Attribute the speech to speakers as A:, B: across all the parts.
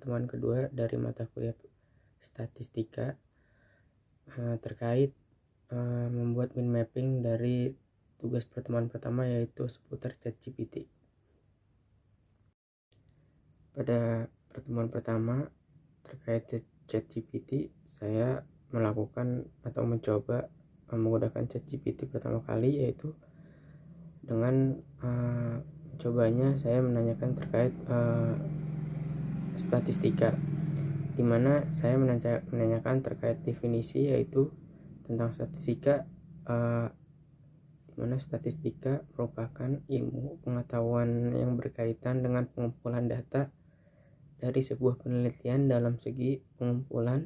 A: pertemuan kedua dari mata kuliah statistika terkait membuat mind mapping dari tugas pertemuan pertama, yaitu seputar ChatGPT. Pada pertemuan pertama terkait ChatGPT, saya melakukan atau mencoba menggunakan ChatGPT pertama kali, yaitu dengan cobanya saya menanyakan terkait statistika, di mana saya menanyakan terkait definisi, yaitu tentang statistika, di mana statistika merupakan ilmu pengetahuan yang berkaitan dengan pengumpulan data dari sebuah penelitian dalam segi pengumpulan,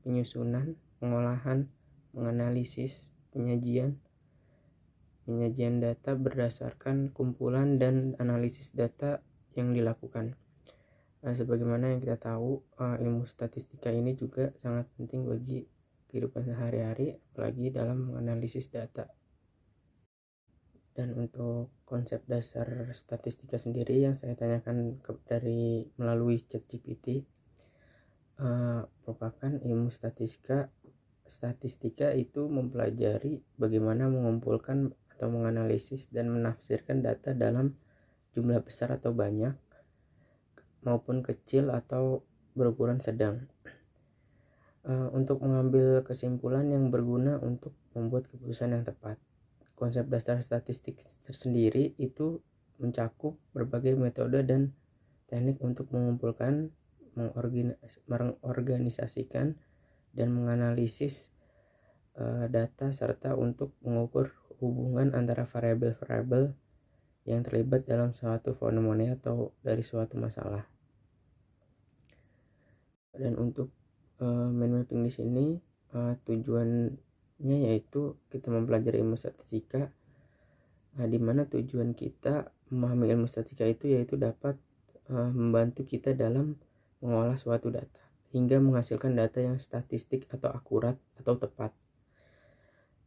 A: penyusunan, pengolahan, menganalisis, penyajian data berdasarkan kumpulan dan analisis data yang dilakukan. Sebagaimana yang kita tahu, ilmu statistika ini juga sangat penting bagi kehidupan sehari-hari, apalagi dalam menganalisis data. Dan untuk konsep dasar statistika sendiri yang saya tanyakan melalui ChatGPT, merupakan ilmu statistika. Statistika itu mempelajari bagaimana mengumpulkan atau menganalisis dan menafsirkan data dalam jumlah besar atau banyak, maupun kecil atau berukuran sedang, untuk mengambil kesimpulan yang berguna untuk membuat keputusan yang tepat. Konsep dasar statistik sendiri itu mencakup berbagai metode dan teknik untuk mengumpulkan, mengorganisasikan, dan menganalisis data, serta untuk mengukur hubungan antara variabel-variabel yang terlibat dalam suatu fenomena atau dari suatu masalah. Dan untuk mind mapping di sini tujuannya yaitu kita mempelajari ilmu statistika, di mana tujuan kita memahami ilmu statistika itu yaitu dapat membantu kita dalam mengolah suatu data hingga menghasilkan data yang statistik atau akurat atau tepat.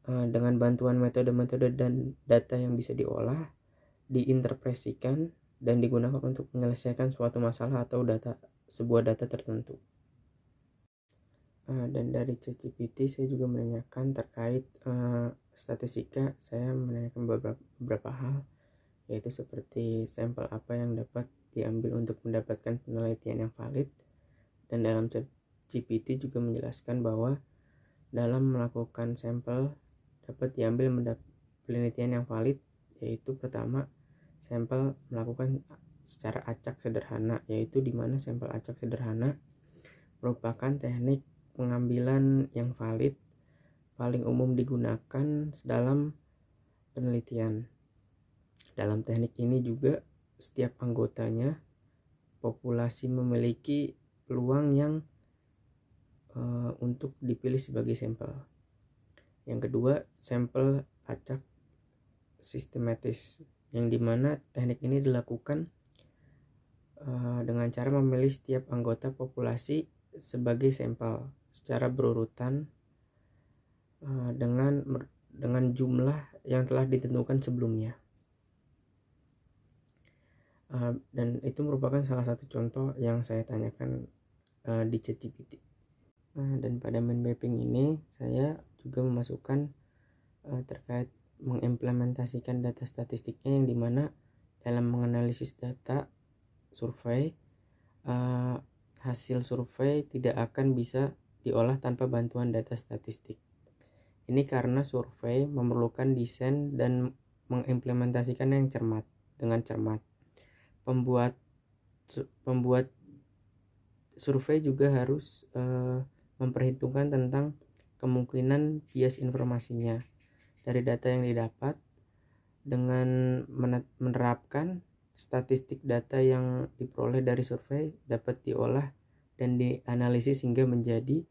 A: Dengan bantuan metode-metode dan data yang bisa diolah, diinterpretasikan, dan digunakan untuk menyelesaikan suatu masalah atau sebuah data tertentu. Dan dari ChatGPT saya juga menanyakan terkait statistika. Saya menanyakan beberapa hal, yaitu seperti sampel apa yang dapat diambil untuk mendapatkan penelitian yang valid. Dan dalam ChatGPT juga menjelaskan bahwa dalam melakukan sampel dapat diambil penelitian yang valid, yaitu pertama, sampel melakukan secara acak sederhana, yaitu di mana sampel acak sederhana merupakan teknik pengambilan yang valid paling umum digunakan dalam penelitian. Dalam teknik ini juga setiap anggotanya populasi memiliki peluang yang untuk dipilih sebagai sampel. Yang kedua, sampel acak sistematis, yang dimana teknik ini dilakukan dengan cara memilih setiap anggota populasi sebagai sampel secara berurutan dengan jumlah yang telah ditentukan sebelumnya. Dan itu merupakan salah satu contoh yang saya tanyakan di ChatGPT. Dan pada mind mapping ini saya juga memasukkan terkait mengimplementasikan data statistiknya, yang dimana dalam menganalisis data survei, hasil survei tidak akan bisa diolah tanpa bantuan data statistik. Ini karena survei memerlukan desain dan mengimplementasikan dengan cermat. Pembuat survei juga harus memperhitungkan tentang kemungkinan bias informasinya dari data yang didapat, dengan menerapkan statistik data yang diperoleh dari survei dapat diolah dan dianalisis hingga menjadi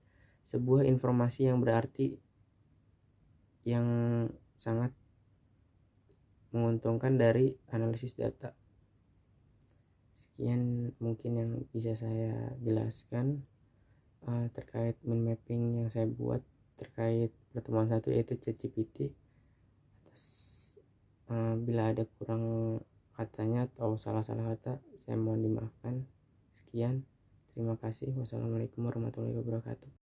A: sebuah informasi yang berarti, yang sangat menguntungkan dari analisis data. Sekian mungkin yang bisa saya jelaskan terkait mind mapping yang saya buat terkait pertemuan 1, yaitu ChatGPT. Bila ada kurang katanya atau salah kata, saya mohon dimaafkan. Sekian. Terima kasih. Wassalamualaikum warahmatullahi wabarakatuh.